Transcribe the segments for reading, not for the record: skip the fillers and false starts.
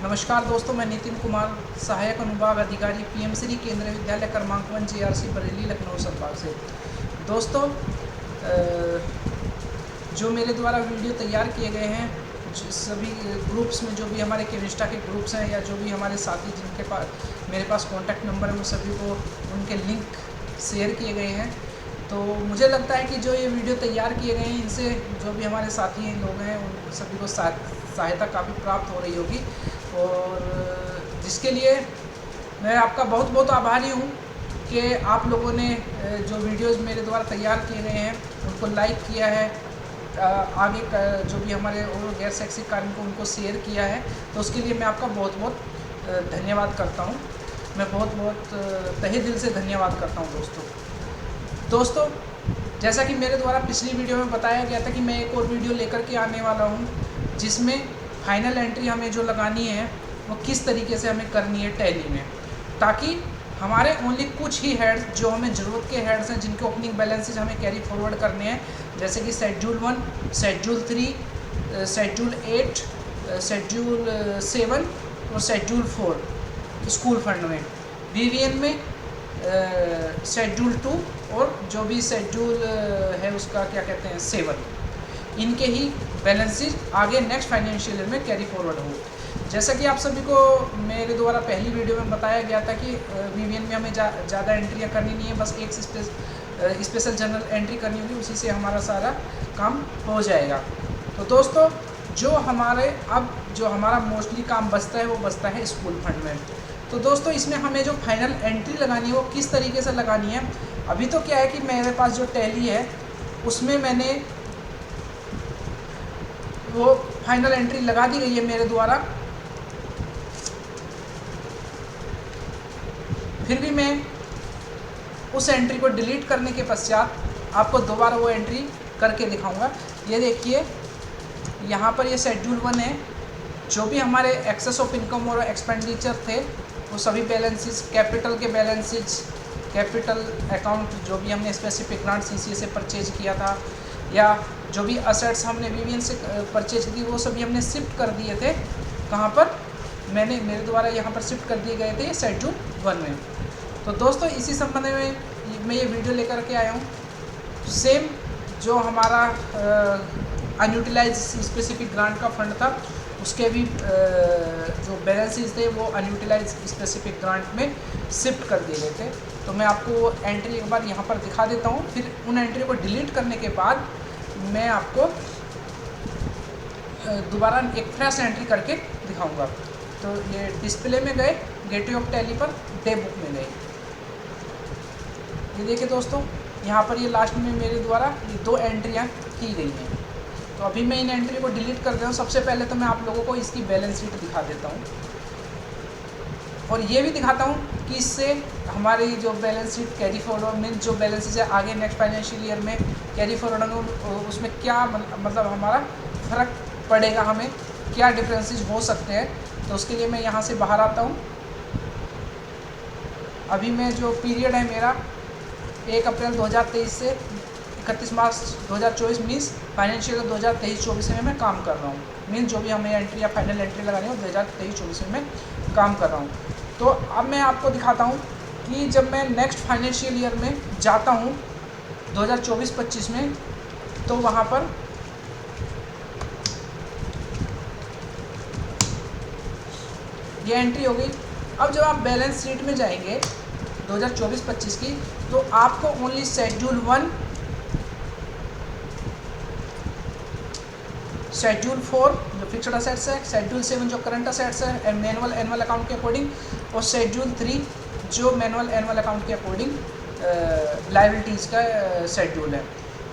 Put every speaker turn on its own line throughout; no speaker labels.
नमस्कार दोस्तों, मैं नितिन कुमार, सहायक अनुभाग अधिकारी पीएम श्री केंद्रीय विद्यालय क्रमांक 1 जेआरसी बरेली लखनऊ संभाग से। दोस्तों, जो मेरे द्वारा वीडियो तैयार किए गए हैं, सभी ग्रुप्स में जो भी हमारे केविस्टा के ग्रुप्स हैं या जो भी हमारे साथी जिनके पास मेरे पास कॉन्टैक्ट नंबर है, उन सभी को उनके लिंक शेयर किए गए हैं। तो मुझे लगता है कि जो ये वीडियो तैयार किए गए हैं, इनसे जो भी हमारे साथी लोग हैं उन सभी को सहायता काफ़ी प्राप्त हो रही होगी, और जिसके लिए मैं आपका बहुत बहुत आभारी हूँ कि आप लोगों ने जो वीडियोस मेरे द्वारा तैयार किए गए हैं उनको लाइक किया है, आगे जो भी हमारे और गैर शैक्षिक कार्मिकों उनको शेयर किया है। तो उसके लिए मैं आपका बहुत बहुत धन्यवाद करता हूँ। मैं बहुत बहुत तहे दिल से धन्यवाद करता हूँ दोस्तों, जैसा कि मेरे द्वारा पिछली वीडियो में बताया गया था कि मैं एक और वीडियो लेकर के आने वाला हूँ, जिसमें फाइनल एंट्री हमें जो लगानी है वो किस तरीके से हमें करनी है टैली में, ताकि हमारे ओनली कुछ ही हेड्स जो हमें ज़रूरत के हेड्स हैं, जिनके ओपनिंग बैलेंसेज हमें कैरी फॉरवर्ड करने हैं, जैसे कि शेड्यूल 1, शेड्यूल 3, शेड्यूल 8, शेड्यूल 7 और शेड्यूल 4 स्कूल फंड में, वीवीएन में शेड्यूल 2 और जो भी शेड्यूल है उसका क्या कहते हैं 7, इनके ही बैलेंसेज आगे नेक्स्ट फाइनेंशियल ईयर में कैरी फॉरवर्ड हो। जैसा कि आप सभी को मेरे द्वारा पहली वीडियो में बताया गया था कि वीवीएन में हमें ज़्यादा एंट्रियाँ करनी नहीं है, बस एक स्पेशल जनरल एंट्री करनी होगी, उसी से हमारा सारा काम हो जाएगा। तो दोस्तों, जो हमारा मोस्टली काम बचता है वो बचता है स्कूल फंड में। तो दोस्तों, इसमें हमें जो फाइनल एंट्री लगानी है वो किस तरीके से लगानी है, अभी तो क्या है कि मेरे पास जो टैली है उसमें मैंने वो फाइनल एंट्री लगा दी गई है मेरे द्वारा। फिर भी मैं उस एंट्री को डिलीट करने के पश्चात आपको दोबारा वो एंट्री करके दिखाऊंगा। ये देखिए, यहाँ पर ये शेड्यूल 1 है, जो भी हमारे एक्सेस ऑफ इनकम और एक्सपेंडिचर थे वो सभी बैलेंसेस, कैपिटल के बैलेंसेज, कैपिटल अकाउंट जो भी हमने स्पेसिफिक ग्रांट सीसीए से परचेज किया था, या जो भी असेट्स हमने वीवीएन से परचेज की वो सभी हमने शिफ्ट कर दिए थे। कहाँ पर मेरे द्वारा यहाँ पर शिफ्ट कर दिए गए थे शेड्यूल 1 में। तो दोस्तों, इसी संबंध में मैं ये वीडियो लेकर के आया हूँ। सेम जो हमारा अनयूटिलाइज स्पेसिफिक ग्रांट का फंड था, उसके भी जो बैलेंसेस थे वो अनयूटिलाइज स्पेसिफिक ग्रांट में शिफ्ट कर दिए गए थे। तो मैं आपको एंट्री एक बार यहाँ पर दिखा देता हूँ, फिर उन एंट्री को डिलीट करने के बाद मैं आपको दोबारा एक फ्रेश एंट्री करके दिखाऊंगा। तो ये डिस्प्ले में गए, gateway of tally per day book में गए। ये देखिए दोस्तों, यहाँ पर ये लास्ट में मेरे द्वारा ये 2 एंट्रियाँ की गई हैं। तो अभी मैं इन एंट्री को डिलीट कर देता हूँ। सबसे पहले तो मैं आप लोगों को इसकी बैलेंस शीट दिखा देता हूँ, और ये भी दिखाता हूँ कि इससे हमारी जो balance sheet carry forward mean जो बैलेंसेज है आगे नेक्स्ट फाइनेंशियल ईयर में कैरी फॉरवर्ड होंगे, उसमें क्या मतलब हमारा फ़र्क पड़ेगा, हमें क्या डिफरेंसेस हो सकते हैं। तो उसके लिए मैं यहाँ से बाहर आता हूँ। अभी मैं जो पीरियड है मेरा 1 अप्रैल 2023 से 31 मार्च 2024 मीन्स फाइनेंशियल 2023-24 में मैं काम कर रहा हूँ। मीन्स जो भी हमें एंट्री या फाइनल एंट्री लगानी है 2023-24 में मैं काम कर रहा हूँ। तो अब मैं आपको दिखाता हूँ कि जब मैं नेक्स्ट फाइनेंशियल ईयर में जाता हूँ 2024-25 में, तो वहाँ पर ये एंट्री हो गई। अब जब आप बैलेंस शीट में जाएंगे 2024-25 की, तो आपको ओनली शेड्यूल 1, शेड्यूल 4 जो फिक्स्ड असेट्स है, शेड्यूल 7 जो करंट असेट्स है एनुअल अकाउंट के अकॉर्डिंग, और शेड्यूल 3 जो मैनुअल एनुअल अकाउंट के अकॉर्डिंग लायबिलिटीज़ का शेड्यूल है,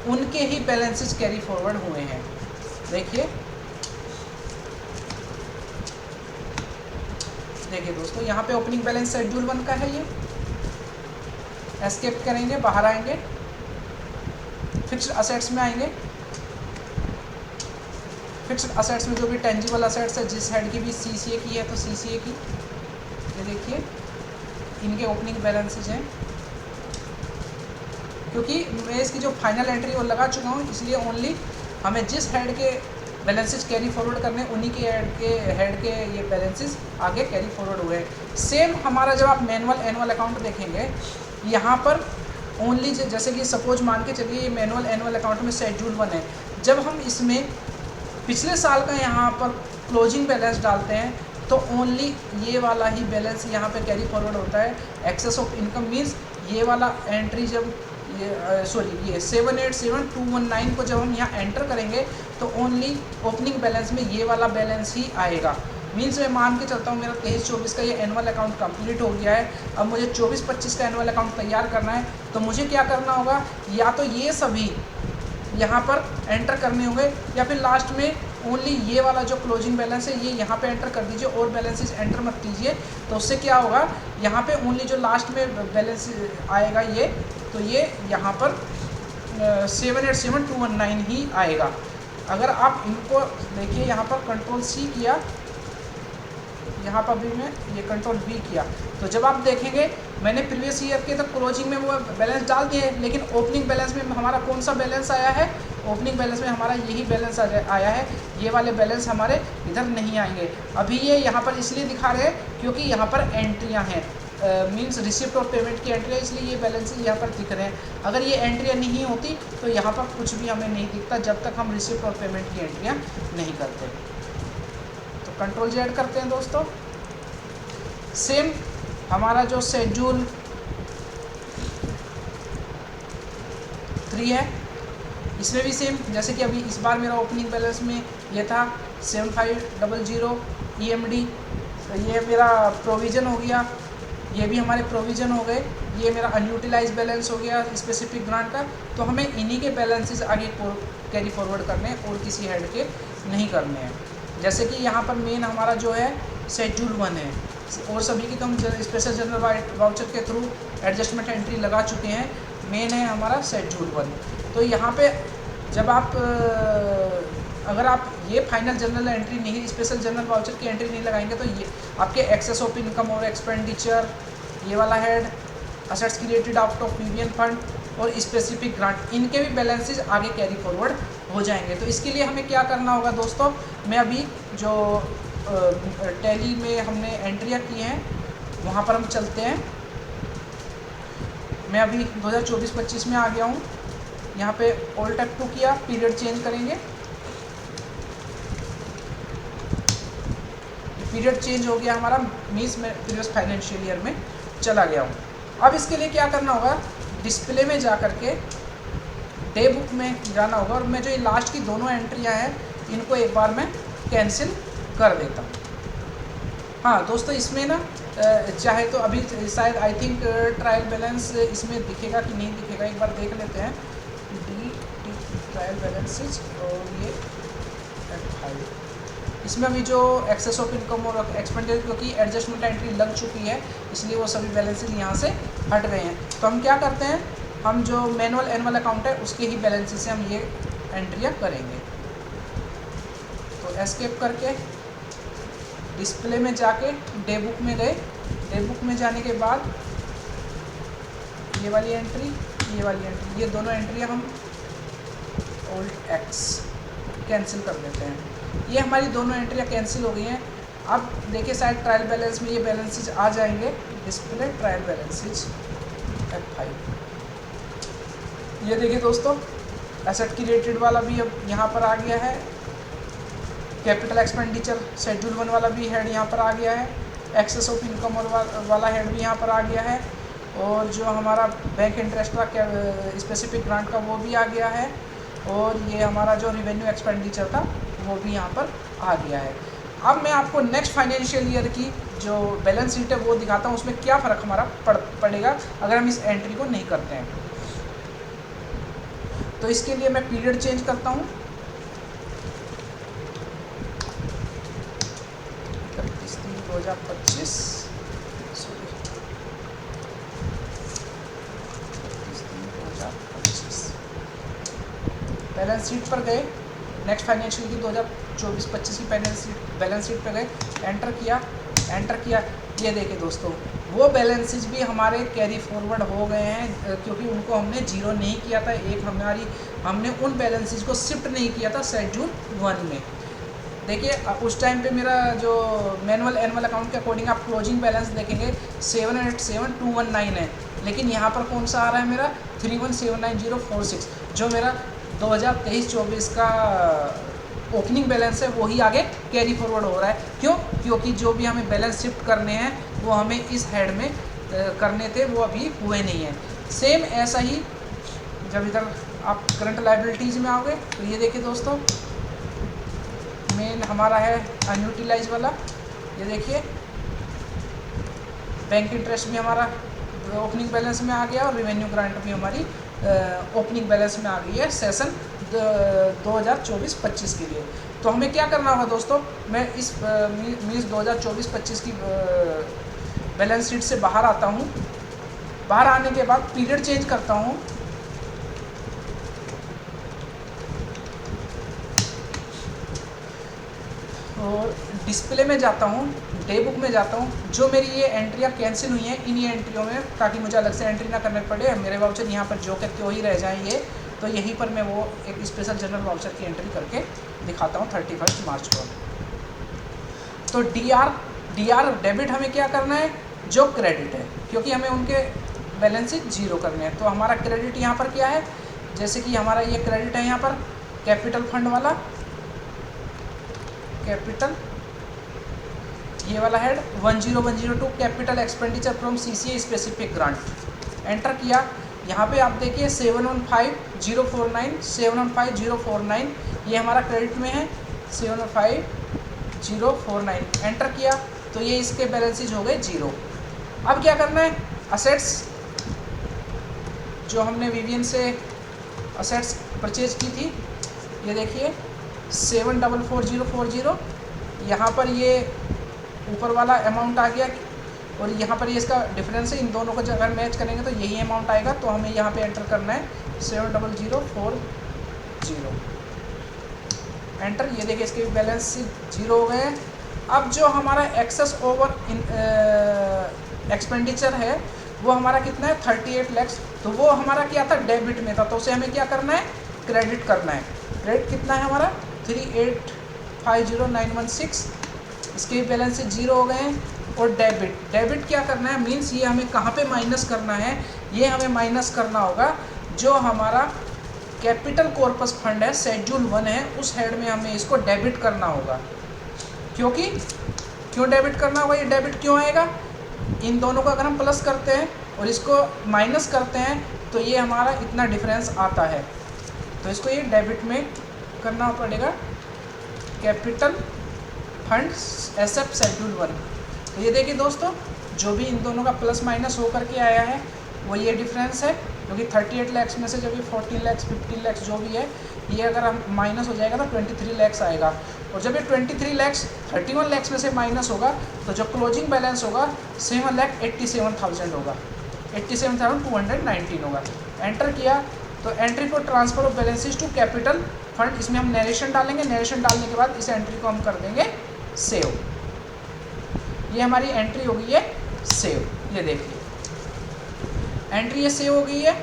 उनके ही बैलेंसेस कैरी फॉरवर्ड हुए हैं। देखिए दोस्तों, यहाँ पे ओपनिंग बैलेंस शेड्यूल 1 का है। ये एस्केप करेंगे, बाहर आएंगे, फिक्स्ड असेट्स में आएंगे। फिक्स्ड असेट्स में जो भी टेंजिबल असेट्स है, जिस हेड की भी सीसीए की है तो सीसीए की, ये देखिए इनके ओपनिंग बैलेंसेज हैं। क्योंकि मैं इसकी जो फाइनल एंट्री वो लगा चुका हूँ, इसलिए ओनली हमें जिस हेड के बैलेंसेज कैरी फॉरवर्ड करने, उन्हीं के हेड के ये बैलेंसेज आगे कैरी फॉरवर्ड हुए। सेम हमारा जब आप मैनुअल एनुअल अकाउंट देखेंगे, यहाँ पर ओनली जैसे कि सपोज मान के चलिए ये मैनुअल एनुअल अकाउंट में शेड्यूल 1 है, जब हम इसमें पिछले साल का यहाँ पर क्लोजिंग बैलेंस डालते हैं तो ओनली ये वाला ही बैलेंस यहाँ पे कैरी फॉरवर्ड होता है। एक्सेस ऑफ इनकम मीन्स ये वाला एंट्री जब ये 787219 को जब हम यहाँ एंटर करेंगे तो ओनली ओपनिंग बैलेंस में ये वाला बैलेंस ही आएगा। मीन्स मैं मान के चलता हूँ मेरा 23-24 का ये एनुअल अकाउंट कंप्लीट हो गया है, अब मुझे 24-25 का एनुअल अकाउंट तैयार करना है, तो मुझे क्या करना होगा, या तो ये सभी यहाँ पर एंटर करने होंगे या फिर लास्ट में ओनली ये वाला जो क्लोजिंग बैलेंस है ये यहाँ पे एंटर कर दीजिए और बैलेंसेस एंटर मत कीजिए। तो उससे क्या होगा, यहाँ पे ओनली जो लास्ट में बैलेंस आएगा ये, तो ये यहाँ पर 787219 ही आएगा। अगर आप इनको देखिए यहाँ पर कंट्रोल C किया, यहाँ पर भी मैं ये कंट्रोल V किया, तो जब आप देखेंगे मैंने प्रीवियस ईयर के तक क्लोजिंग में वो बैलेंस डाल दिए, लेकिन ओपनिंग बैलेंस में हमारा कौन सा बैलेंस आया है, ओपनिंग बैलेंस में हमारा यही बैलेंस आया है, ये वाले बैलेंस हमारे इधर नहीं आएंगे। अभी ये यहाँ पर इसलिए दिखा रहे हैं क्योंकि यहाँ पर एंट्रियाँ हैं, मीन्स रिसिप्ट और पेमेंट की एंट्री है, इसलिए ये बैलेंस यहाँ पर दिख रहे हैं। अगर ये एंट्रियाँ नहीं होती तो यहाँ पर कुछ भी हमें नहीं दिखता जब तक हम रिसिप्ट और पेमेंट की एंट्रियाँ नहीं करते। तो कंट्रोल Z करते हैं दोस्तों। सेम हमारा जो शेड्यूल 3 है, इसमें भी सेम, जैसे कि अभी इस बार मेरा ओपनिंग बैलेंस में ये था 7500 EMD, तो ये मेरा प्रोविज़न हो गया, ये भी हमारे प्रोविज़न हो गए, ये मेरा अनयूटिलाइज बैलेंस हो गया स्पेसिफिक ग्रांट का। तो हमें इन्हीं के बैलेंसेस आगे कैरी फॉरवर्ड करने हैं और किसी हेड के नहीं करने हैं। जैसे कि यहाँ पर मेन हमारा जो है शेड्यूल 1 है, और सभी की तो हम स्पेशल जनरल वाउचर के थ्रू एडजस्टमेंट एंट्री लगा चुके हैं। मेन है हमारा शेड्यूल 1। तो यहाँ पे जब आप अगर आप ये फाइनल जनरल एंट्री नहीं, स्पेशल जनरल वाउचर की एंट्री नहीं लगाएंगे तो ये आपके एक्सेस ऑफ इनकम और एक्सपेंडिचर, ये वाला head, assets created out of previous fund और स्पेसिफिक ग्रांट, इनके भी बैलेंसेज आगे कैरी फॉरवर्ड हो जाएंगे। तो इसके लिए हमें क्या करना होगा दोस्तों, मैं अभी जो टैली में हमने एंट्रियाँ की हैं वहाँ पर हम चलते हैं। मैं अभी 2024-25 में आ गया हूँ, यहाँ पे ऑल्ट F2 किया, पीरियड चेंज करेंगे, पीरियड चेंज हो गया हमारा, मीन्स मैं प्रीवियस फाइनेंशियल ईयर में चला गया हूँ। अब इसके लिए क्या करना होगा, डिस्प्ले में जा कर के डे बुक में जाना होगा और मैं जो ये लास्ट की दोनों एंट्रियाँ हैं इनको एक बार मैं कैंसिल कर देता हूँ। हाँ दोस्तों, इसमें ना चाहे तो अभी शायद आई थिंक ट्रायल बैलेंस इसमें दिखेगा कि नहीं दिखेगा, एक बार देख लेते हैं। ट्रायल बैलेंसेज और ये इसमें अभी जो एक्सेस ऑफ इनकम और एक्सपेंडिचर, क्योंकि एडजस्टमेंट एंट्री लग चुकी है इसलिए वो सभी बैलेंसेज यहाँ से हट गए हैं। तो हम क्या करते हैं, हम जो मैनुअल एनुअल अकाउंट है उसके ही बैलेंसेज से हम ये एंट्रियाँ करेंगे। तो एस्केप करके डिस्प्ले में जाके डे बुक में गए, डे बुक में जाने के बाद ये वाली एंट्री, ये वाली एंट्री, ये दोनों एंट्रियाँ हम ऑल्ट X कैंसिल कर देते हैं। ये हमारी दोनों एंट्रियाँ कैंसिल हो गई हैं। अब देखिए शायद ट्रायल बैलेंस में ये बैलेंसेज आ जाएंगे, डिस्प्ले ट्रायल बैलेंसेज F5। ये देखिए दोस्तों, एसेट क्रिएटेड वाला भी अब यहाँ पर आ गया है, कैपिटल एक्सपेंडिचर शेड्यूल 1 वाला भी हेड यहाँ पर आ गया है, एक्सेस ऑफ इनकम और वाला हेड भी यहाँ पर आ गया है, और जो हमारा बैंक इंटरेस्ट का स्पेसिफिक ग्रांट का वो भी आ गया है, और ये हमारा जो रिवेन्यू एक्सपेंडिचर था वो भी यहाँ पर आ गया है। अब मैं आपको नेक्स्ट फाइनेंशियल ईयर की जो बैलेंस शीट है वो दिखाता हूँ, उसमें क्या फ़र्क हमारा पड़ेगा अगर हम इस एंट्री को नहीं करते हैं। तो इसके लिए मैं पीरियड चेंज करता हूँ, 31/3/2025, बैलेंस शीट पर गए, नेक्स्ट फाइनेंशियल की 2024-25 की बैलेंस शीट पर गए, एंटर किया, ये देखिए दोस्तों वो बैलेंसेज भी हमारे कैरी फॉरवर्ड हो गए हैं, क्योंकि उनको हमने जीरो नहीं किया था। एक हमने उन बैलेंसेज को शिफ्ट नहीं किया था शेड्यूल 1 में। देखिए उस टाइम पे मेरा जो मैनुअल एनुअल अकाउंट के अकॉर्डिंग आप क्लोजिंग बैलेंस देखेंगे 787219 है, लेकिन यहाँ पर कौन सा आ रहा है मेरा 3179,046, जो मेरा 2023-24 का ओपनिंग बैलेंस है वही आगे कैरी फॉरवर्ड हो रहा है। क्यों? क्योंकि जो भी हमें बैलेंस शिफ्ट करने हैं वो हमें इस हेड में करने थे, वो अभी हुए नहीं हैं। सेम ऐसा ही जब इधर आप करंट लायबिलिटीज़ में आओगे तो ये देखिए दोस्तों, मेन हमारा है अनयूटिलाइज वाला, ये देखिए बैंक इंटरेस्ट भी हमारा ओपनिंग बैलेंस में आ गया और रेवेन्यू ग्रांट भी हमारी ओपनिंग बैलेंस में आ गई है सेशन 2024-25 के लिए। तो हमें क्या करना होगा दोस्तों, मैं इस मीन्स 2024-25 की बैलेंस शीट से बाहर आता हूँ। बाहर आने के बाद पीरियड चेंज करता हूँ, और डिस्प्ले में जाता हूँ, डे बुक में जाता हूँ। जो मेरी ये एंट्रियाँ कैंसिल हुई हैं इन्हीं एंट्रियों में, ताकि मुझे अलग से एंट्री ना करने पड़े, मेरे वाउचर यहाँ पर जो के त्यों ही रह जाएँ ये, तो यहीं पर मैं वो एक स्पेशल जनरल वाउचर की एंट्री करके दिखाता हूँ 31 मार्च को। तो डी आर डेबिट हमें क्या करना है, जो क्रेडिट है, क्योंकि हमें उनके बैलेंसेज जीरो करने हैं। तो हमारा क्रेडिट यहाँ पर क्या है, जैसे कि हमारा ये क्रेडिट है यहाँ पर कैपिटल फंड वाला, कैपिटल ये वाला head 10102 capital expenditure from CCA specific grant, enter किया। यहाँ पे आप देखिए 715049 715049 ये हमारा क्रेडिट में है, 715049 एंटर किया, तो ये इसके बैलेंसेज हो गए जीरो। अब क्या करना है, असेट्स जो हमने विवियन से असेट्स परचेज की थी, ये देखिए 744040, यहाँ पर ये ऊपर वाला अमाउंट आ गया और यहाँ पर ये इसका डिफरेंस है, इन दोनों को अगर मैच करेंगे तो यही अमाउंट आएगा। तो हमें यहाँ पे एंटर करना है 70040 एंटर। ये देखिए इसके बैलेंस जीरो हो गए हैं। अब जो हमारा एक्सेस ओवर एक्सपेंडिचर है वो हमारा कितना है 38 लाख, तो वो हमारा क्या था डेबिट में था, तो उसे हमें क्या करना है क्रेडिट करना है। क्रेडिट कितना है हमारा 3850916, इसके बैलेंस से जीरो हो गए हैं। और डेबिट क्या करना है, मीन्स ये हमें कहाँ पे माइनस करना है, ये हमें माइनस करना होगा जो हमारा कैपिटल कॉर्पस फंड है शेड्यूल 1 है, उस हेड में हमें इसको डेबिट करना होगा। क्यों डेबिट करना होगा, ये डेबिट क्यों आएगा, इन दोनों को अगर हम प्लस करते हैं और इसको माइनस करते हैं तो ये हमारा इतना डिफरेंस आता है, तो इसको ये डेबिट में करना पड़ेगा, कैपिटल फंड एसेट शेड्यूल 1। तो ये देखिए दोस्तों, जो भी इन दोनों का प्लस माइनस होकर के आया है वो ये डिफरेंस है, क्योंकि 38 लाख में से जब ये 14 लाख 15 लाख जो भी है ये अगर हम माइनस हो जाएगा तो 23 लाख आएगा, और जब ये 23 लाख 31 लाख में से माइनस होगा तो जो क्लोजिंग बैलेंस होगा 7,87,000 होगा, 87,219 होगा। एंटर किया तो entry for transfer of balances to capital fund, इसमें हम नरेशन डालेंगे, नरेशन डालने के बाद इस एंट्री को हम कर देंगे सेव। ये हमारी एंट्री हो गई है सेव, ये देखिए एंट्री ये सेव हो गई है।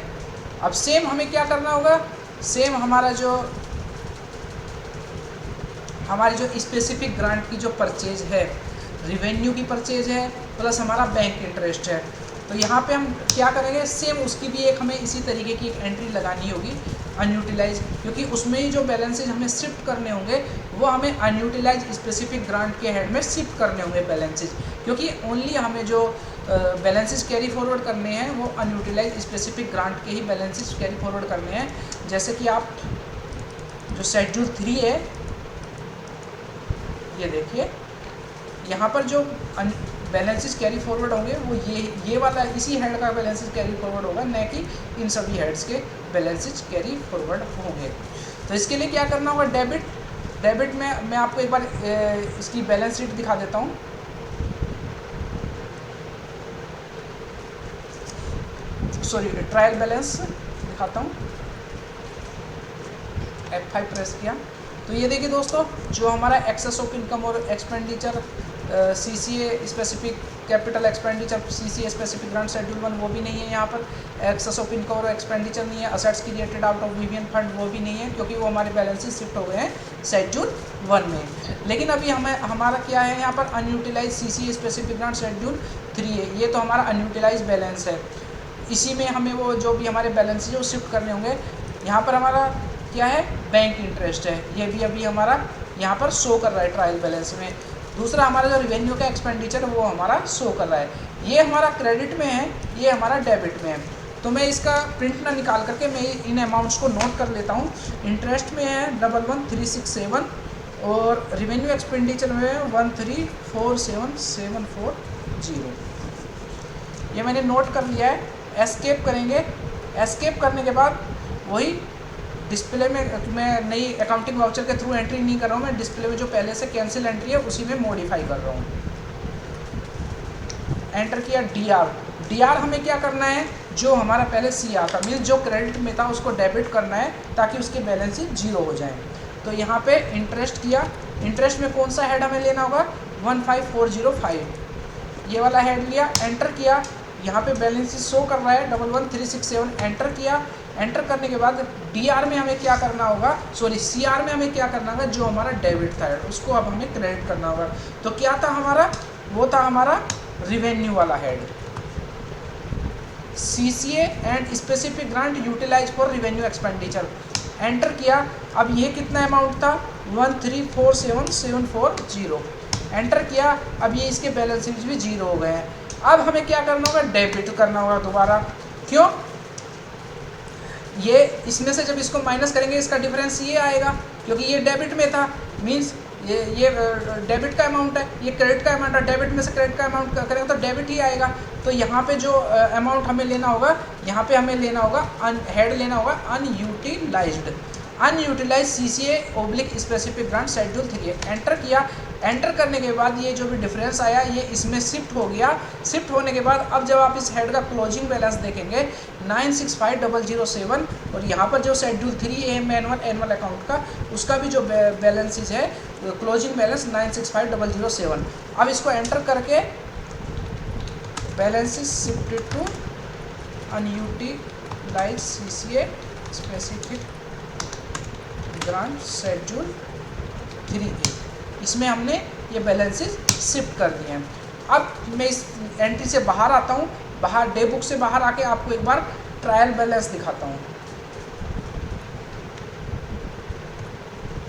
अब सेम हमें क्या करना होगा, सेम हमारी जो स्पेसिफिक ग्रांट की जो परचेज है, रिवेन्यू की परचेज है प्लस हमारा बैंक इंटरेस्ट है, तो यहाँ पे हम क्या करेंगे, सेम उसकी भी एक हमें इसी तरीके की एक एंट्री लगानी होगी अनयूटिलाइज, क्योंकि उसमें ही जो बैलेंसेज हमें शिफ्ट करने होंगे वो हमें अनयूटिलाइज स्पेसिफिक ग्रांट के हेड में शिफ्ट करने होंगे बैलेंसेज, क्योंकि ओनली हमें जो बैलेंसेज कैरी फॉरवर्ड करने हैं वो अनयूटिलाइज स्पेसिफिक ग्रांट के ही बैलेंसेज कैरी फॉरवर्ड करने हैं। जैसे कि आप जो शेड्यूल 3 है ये देखिए, यहाँ पर जो बैलेंसेज कैरी फॉरवर्ड होंगे वो ये वाला इसी हेड का बैलेंसेज कैरी फॉरवर्ड होगा, न कि इन सभी हेड्स के बैलेंसेज कैरी फॉरवर्ड होंगे। तो इसके लिए क्या करना होगा, डेबिट में मैं आपको एक बार इसकी बैलेंस शीट दिखा देता हूँ। सॉरी, ट्रायल बैलेंस दिखाता हूँ, F5 प्रेस किया तो ये देखिए दोस्तों, जो हमारा एक्सेस ऑफ इनकम और expenditure CCA specific capital expenditure CCA specific grant schedule 1 वो भी नहीं है, यहाँ पर एक्सेस ऑफ इनकम और एक्सपेंडिचर नहीं है, assets created out of Vivian fund वो भी नहीं है, क्योंकि वो हमारे बैलेंसेस शिफ्ट हो गए हैं शेड्यूल 1 में। लेकिन अभी हमें हमारा क्या है यहाँ पर unutilise CCA specific grant schedule 3 है, ये तो हमारा अनयूटिलाइज बैलेंस है। इसी में हमें वो जो भी हमारे बैलेंस है वो शिफ्ट करने होंगे। यहाँ पर हमारा क्या है, बैंक इंटरेस्ट है, ये भी अभी हमारा यहाँ पर शो कर रहा है ट्रायल बैलेंस में। दूसरा हमारा जो रिवेन्यू का एक्सपेंडिचर है वो हमारा शो कर रहा है, ये हमारा क्रेडिट में है, ये हमारा डेबिट में है। तो मैं इसका प्रिंट ना निकाल करके मैं इन अमाउंट्स को नोट कर लेता हूँ। इंटरेस्ट में है 11367 और रिवेन्यू एक्सपेंडिचर में है 1347740। ये मैंने नोट कर लिया है। एस्केप करेंगे, एस्केप करने के बाद वही डिस्प्ले में मैं नई अकाउंटिंग वाउचर के थ्रू एंट्री नहीं कर रहा हूँ, मैं डिस्प्ले में जो पहले से कैंसिल एंट्री है उसी में मॉडिफाई कर रहा हूँ। एंटर किया DR हमें क्या करना है, जो हमारा पहले CR था मीन्स जो क्रेडिट में था उसको डेबिट करना है ताकि उसके बैलेंस ही 0 हो जाए। तो यहाँ पे इंटरेस्ट किया, इंटरेस्ट में कौन सा हेड हमें लेना होगा 15405, ये वाला हेड लिया, एंटर किया। यहाँ पे बैलेंस शो कर रहा है 11367, एंटर किया। एंटर करने के बाद DR में हमें क्या करना होगा, सॉरी CR में हमें क्या करना होगा, जो हमारा डेबिट था उसको अब हमें क्रेडिट करना होगा। तो क्या था हमारा, वो था हमारा रिवेन्यू वाला head, CCA and specific grant utilise for revenue expenditure. Enter किया। अब ये कितना अमाउंट था 1347740, एंटर किया। अब ये इसके बैलेंसेज भी 0 हो गए हैं। अब हमें क्या करना होगा, डेबिट करना होगा दोबारा। क्यों, ये इसमें से जब इसको माइनस करेंगे इसका डिफरेंस ये आएगा, क्योंकि ये डेबिट में था, मींस ये डेबिट का अमाउंट है, ये क्रेडिट का अमाउंट है, डेबिट में से क्रेडिट का अमाउंट करेंगे तो डेबिट ही आएगा। तो यहाँ पे जो अमाउंट हमें लेना होगा, यहाँ पे हमें लेना होगा हेड लेना होगा unutilised CCA oblique specific grant schedule 3। Enter किया। एंटर करने के बाद ये जो भी डिफरेंस आया ये इसमें शिफ्ट हो गया। शिफ्ट होने के बाद अब जब आप इस हेड का क्लोजिंग बैलेंस देखेंगे 965007, और यहाँ पर जो शेड्यूल 3 है मैनुअल एनुअल अकाउंट का, उसका भी जो बैलेंसेज है क्लोजिंग बैलेंस 965007। अब इसको एंटर करके balances shifted to unutilised CCA specific grant schedule 3A, इसमें हमने ये बैलेंसेस शिफ्ट कर दिए हैं। अब मैं इस एंट्री से बाहर आता हूँ, बाहर डे बुक से बाहर आके आपको एक बार ट्रायल बैलेंस दिखाता हूँ।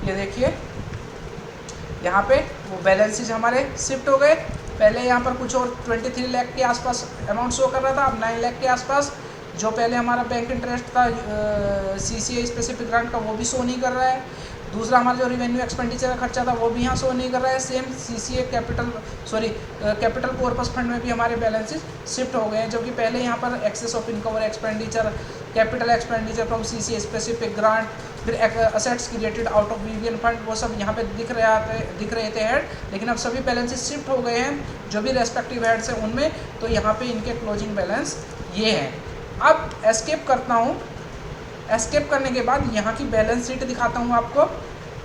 ये देखिए यहाँ पे वो बैलेंसेज हमारे शिफ्ट हो गए। पहले यहाँ पर कुछ और 23 लाख के आसपास अमाउंट शो कर रहा था, अब 9 लाख के आसपास। जो पहले हमारा बैंक इंटरेस्ट था CCA स्पेसिफिक ग्रांट का, वो भी शो नहीं कर रहा है। दूसरा हमारा जो रिवेन्यू एक्सपेंडिचर का खर्चा था वो भी यहाँ शो नहीं कर रहा है। Same CCA capital corpus fund में भी हमारे बैलेंसेस शिफ्ट हो गए हैं, जो कि पहले यहाँ पर एक्सेस ऑफ इनकम और expenditure, capital expenditure from CCA specific grant, फिर assets created out of VVN fund, वो सब यहाँ पे दिख रहे थे हेड। लेकिन अब सभी बैलेंसेस शिफ्ट हो गए हैं जो भी रेस्पेक्टिव हेड्स हैं उनमें। तो यहाँ पे इनके क्लोजिंग बैलेंस ये हैं। अब एस्केप करता हूँ। एस्केप करने के बाद यहाँ की बैलेंस शीट दिखाता हूँ आपको।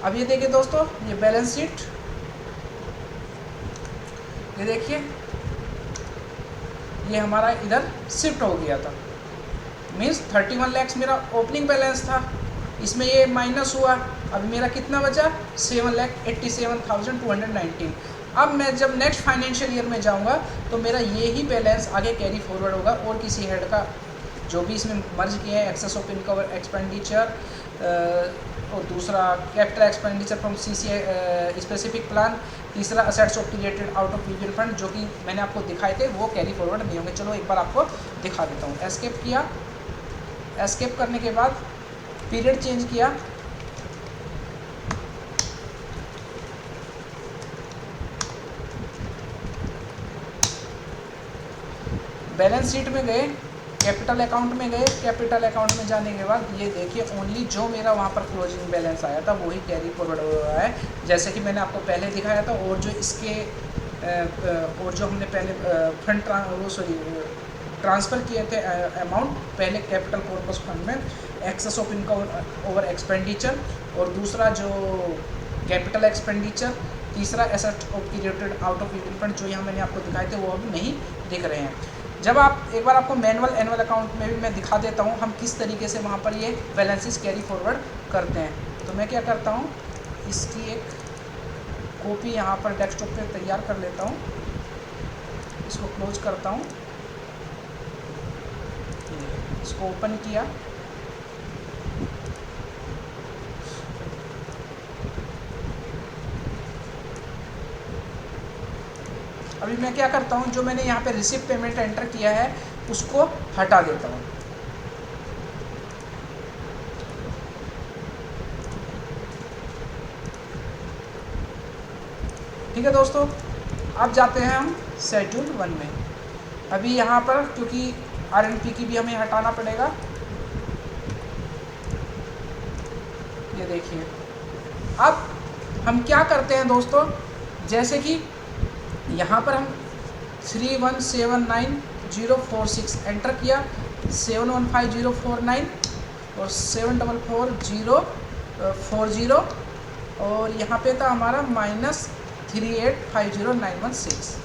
अब ये देखिए दोस्तों, ये बैलेंस शीट, ये देखिए ये हमारा इधर शिफ्ट हो गया था। मीन्स 31 लाख मेरा ओपनिंग बैलेंस था, इसमें ये माइनस हुआ। अब मेरा कितना बचा 7,87,219। अब मैं जब नेक्स्ट फाइनेंशियल ईयर में जाऊंगा तो मेरा ये ही बैलेंस आगे कैरी फॉरवर्ड होगा, और किसी हेड का जो भी इसमें मर्ज किए हैं, एक्सेस ऑफ इनकम और एक्सपेंडिचर, और दूसरा capital expenditure from CCA specific plan, तीसरा assets of created out of VVN fund, जो कि मैंने आपको दिखाए थे वो कैरी फॉरवर्ड नहीं होंगे। चलो एक बार आपको दिखा देता हूँ। एस्केप किया। एस्केप करने के बाद पीरियड चेंज किया। बैलेंस शीट में गए, कैपिटल अकाउंट में गए। कैपिटल अकाउंट में जाने के बाद ये देखिए ओनली जो मेरा वहाँ पर क्लोजिंग बैलेंस आया था वही कैरी फॉरवर्ड हो रहा है, जैसे कि मैंने आपको पहले दिखाया था। और जो इसके और जो हमने पहले फंड ट्रांसफ़र किए थे अमाउंट, पहले कैपिटल कॉर्पस फंड में excess of income over expenditure, और दूसरा जो कैपिटल एक्सपेंडिचर, तीसरा asset of created out of VVN fund, जो यहाँ मैंने आपको दिखाए थे वो अभी नहीं दिख रहे हैं। जब आप एक बार आपको मैनुअल एनुअल अकाउंट में भी मैं दिखा देता हूँ हम किस तरीके से वहाँ पर ये बैलेंसेस कैरी फॉरवर्ड करते हैं। तो मैं क्या करता हूँ, इसकी एक कॉपी यहाँ पर डेस्कटॉप पे तैयार कर लेता हूँ। इसको क्लोज करता हूँ, इसको ओपन किया। अभी मैं क्या करता हूँ, जो मैंने यहाँ पे रिसीव पेमेंट एंटर किया है उसको हटा देता हूँ। ठीक है दोस्तों, अब जाते हैं हम शेड्यूल 1 में। अभी यहाँ पर क्योंकि RNP की भी हमें हटाना पड़ेगा। ये देखिए, अब हम क्या करते हैं दोस्तों, जैसे कि यहाँ पर हम 3179,046 एंटर किया, 715049 और 744040 और यहाँ पे था हमारा -3850916।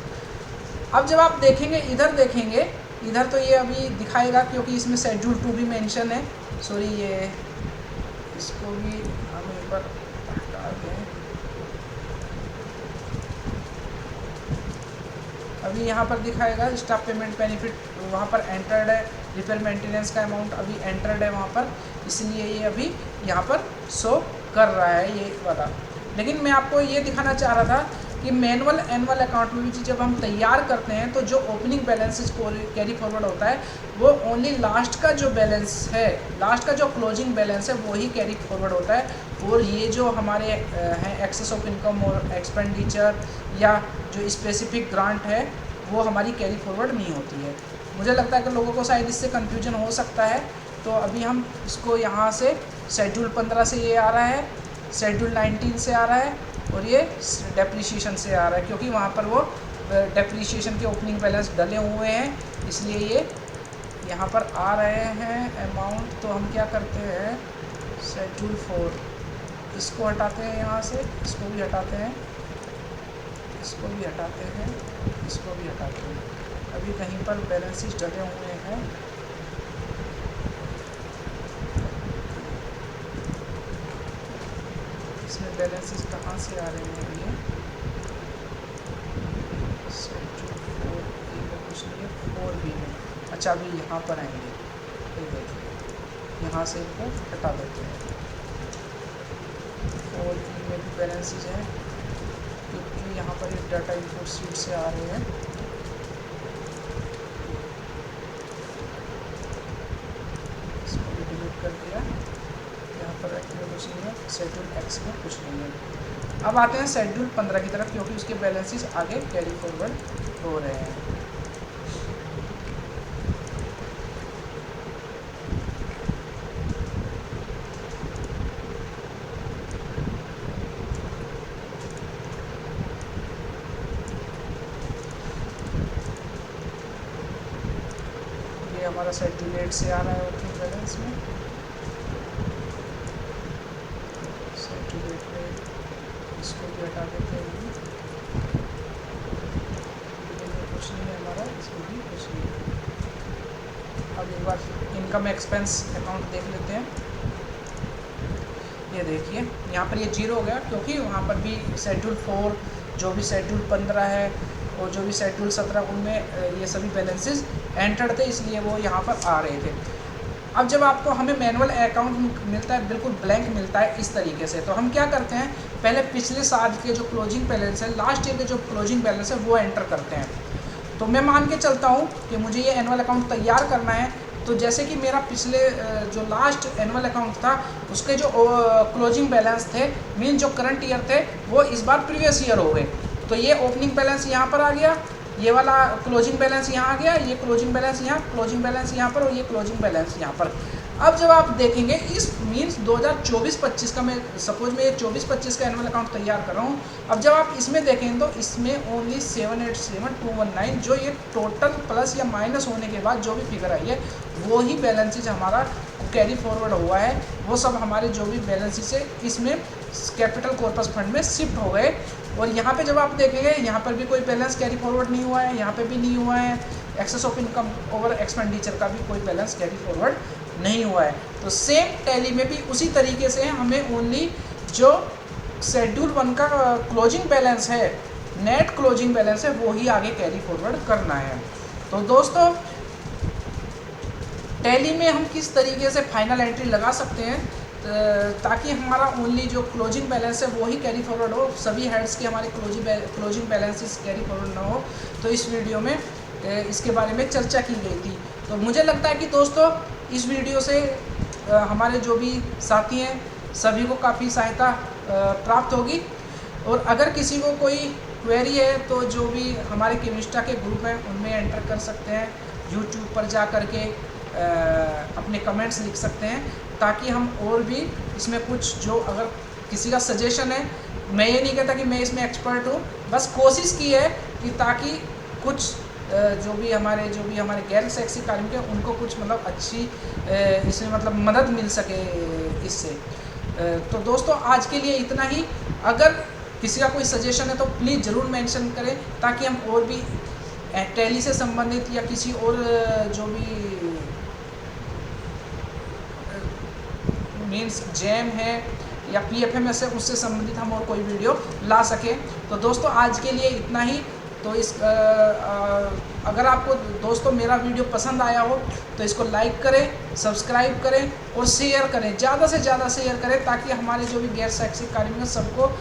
अब जब आप देखेंगे, इधर देखेंगे, इधर तो ये अभी दिखाएगा क्योंकि इसमें शेड्यूल 2 भी मेंशन है। सॉरी, ये इसको भी हम एक बार हटा दें। अभी यहाँ पर दिखाएगा स्टाफ पेमेंट बेनिफिट, वहाँ पर एंटर्ड है। रिपेयर मेंटेनेंस का अमाउंट अभी एंटर्ड है वहाँ पर, इसलिए ये अभी यहाँ पर शो कर रहा है ये वाला। लेकिन मैं आपको ये दिखाना चाह रहा था कि मैनुअल एनुअल अकाउंट में भी जब हम तैयार करते हैं तो जो ओपनिंग बैलेंसेस कैरी फॉरवर्ड होता है वो ओनली लास्ट का जो बैलेंस है, लास्ट का जो क्लोजिंग बैलेंस है वो ही कैरी फॉरवर्ड होता है। और ये जो हमारे हैं एक्सेस ऑफ इनकम और एक्सपेंडिचर या जो स्पेसिफिक ग्रांट है वो हमारी कैरी फॉरवर्ड नहीं होती है। मुझे लगता है कि लोगों को शायद इससे कन्फ्यूजन हो सकता है। तो अभी हम इसको यहाँ से शेड्यूल 15 से ये आ रहा है, शेड्यूल 19 से आ रहा है और ये डेप्रीशिएशन से आ रहा है, क्योंकि वहाँ पर वो डेप्रीशिएशन के ओपनिंग बैलेंस डले हुए हैं, इसलिए ये यहाँ पर आ रहे हैं अमाउंट। तो हम क्या करते हैं, शेड्यूल 4 इसको हटाते हैं यहाँ से, इसको भी हटाते हैं, इसको भी हटाते हैं, इसको भी हटाते हैं। अभी कहीं पर बैलेंसेस डले हुए हैं, इसमें बैलेंसेस कहाँ से आ रहे हैं, ये शेड्यूल 4 कुछ नहीं है, 4B में। अच्छा, अभी यहाँ पर आएंगे, ये देखिए यहाँ से इनको हटा देते हैं। 4B में भी बैलेंसेस हैं क्योंकि यहाँ पर एक डाटा इनपुट शीट से आ रहे हैं। इसको भी डिलीट कर दिया, यहाँ पर कुछ नहीं है, शेड्यूल X में कुछ नहीं है। अब आते हैं शेड्यूल 15 की तरफ, क्योंकि उसके बैलेंसेस आगे कैरी फॉरवर्ड हो रहे हैं। हमारा शेड्यूल 8 से आ रहा है ओपनिंग बैलेंस में, शेड्यूल 8 में इसको भी हटा देते हैं। कुछ नहीं है हमारा, इसमें भी कुछ नहीं है। अब एक बार इनकम एक्सपेंस अकाउंट देख लेते हैं। ये देखिए यहाँ पर ये 0 हो गया, क्योंकि वहाँ पर भी शेड्यूल 4, जो भी शेड्यूल 15 है और जो भी शेड्यूल 17, उनमें ये सभी बैलेंसेस एंटर्ड थे, इसलिए वो यहाँ पर आ रहे थे। अब जब आपको हमें मैनुअल अकाउंट मिलता है, बिल्कुल ब्लैंक मिलता है इस तरीके से, तो हम क्या करते हैं, पहले पिछले साल के जो क्लोजिंग बैलेंस है, लास्ट ईयर के जो क्लोजिंग बैलेंस है वो एंटर करते हैं। तो मैं मान के चलता हूँ कि मुझे ये एनुअल अकाउंट तैयार करना है, तो जैसे कि मेरा पिछले जो लास्ट एनुअल अकाउंट था उसके जो क्लोजिंग बैलेंस थे, मीन जो करंट ईयर थे, वो इस बार प्रीवियस ईयर हो गए। तो ये ओपनिंग बैलेंस यहाँ पर आ गया, ये वाला क्लोजिंग बैलेंस यहाँ आ गया, ये क्लोजिंग बैलेंस यहाँ, क्लोजिंग बैलेंस यहाँ पर और ये क्लोजिंग बैलेंस यहाँ पर। अब जब आप देखेंगे इस मीन्स 2024-25 का, मैं सपोज मैं ये 24-25 का एनुअल अकाउंट तैयार कर रहा हूँ। अब जब आप इसमें देखेंगे तो इसमें ओनली 787,219 जो ये टोटल प्लस या माइनस होने के बाद जो भी फिगर आई है वो ही बैलेंसेज हमारा कैरी फॉरवर्ड हुआ है। वो सब हमारे जो भी बैलेंसेज है इसमें कैपिटल कॉर्पस फंड में शिफ्ट हो गए। और यहाँ पे जब आप देखेंगे यहाँ पर भी कोई बैलेंस कैरी फॉरवर्ड नहीं हुआ है, यहाँ पे भी नहीं हुआ है। Excess of income over expenditure का भी कोई बैलेंस कैरी फॉरवर्ड नहीं हुआ है। तो सेम टैली में भी उसी तरीके से हमें ओनली जो शेड्यूल 1 का क्लोजिंग बैलेंस है, नेट क्लोजिंग बैलेंस है, वो ही आगे कैरी फॉरवर्ड करना है। तो दोस्तों टैली में हम किस तरीके से फाइनल एंट्री लगा सकते हैं ताकि हमारा ओनली जो क्लोजिंग बैलेंस है वो ही कैरी फॉरवर्ड हो, सभी हेड्स के हमारे क्लोजिंग बैलेंसेस कैरी फॉरवर्ड ना हो। तो इस वीडियो में इसके बारे में चर्चा की गई थी। तो मुझे लगता है कि दोस्तों इस वीडियो से हमारे जो भी साथी हैं सभी को काफ़ी सहायता प्राप्त होगी। और अगर किसी को कोई क्वेरी है तो जो भी हमारे केमिस्टा के ग्रुप हैं उनमें एंटर कर सकते हैं, यूट्यूब पर जा कर के अपने कमेंट्स लिख सकते हैं, ताकि हम और भी इसमें कुछ जो अगर किसी का सजेशन है, मैं ये नहीं कहता कि मैं इसमें एक्सपर्ट हूँ, बस कोशिश की है कि ताकि कुछ जो भी हमारे गैर शैक्षिक कार्मिक हैं उनको कुछ मतलब अच्छी इसमें मतलब मदद मिल सके इससे। तो दोस्तों आज के लिए इतना ही। अगर किसी का कोई सजेशन है तो प्लीज़ ज़रूर मेंशन करें, ताकि हम और भी टैली से संबंधित या किसी और जो भी मीन्स जैम है या PFMS है उससे संबंधित हम और कोई वीडियो ला सकें। तो दोस्तों आज के लिए इतना ही। तो अगर आपको दोस्तों मेरा वीडियो पसंद आया हो तो इसको लाइक करें, सब्सक्राइब करें और शेयर करें, ज़्यादा से ज़्यादा शेयर करें, ताकि हमारे जो भी गैर शैक्षिक कार्मिक हैं सबको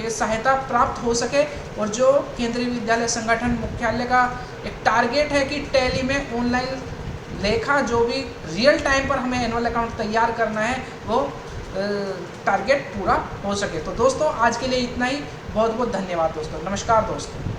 ये सहायता प्राप्त हो सके। और जो केंद्रीय विद्यालय संगठन मुख्यालय का एक टारगेट है कि टैली में ऑनलाइन लेखा जो भी रियल टाइम पर हमें एनुअल अकाउंट तैयार करना है वो टारगेट पूरा हो सके। तो दोस्तों आज के लिए इतना ही। बहुत बहुत धन्यवाद दोस्तों। नमस्कार दोस्तों।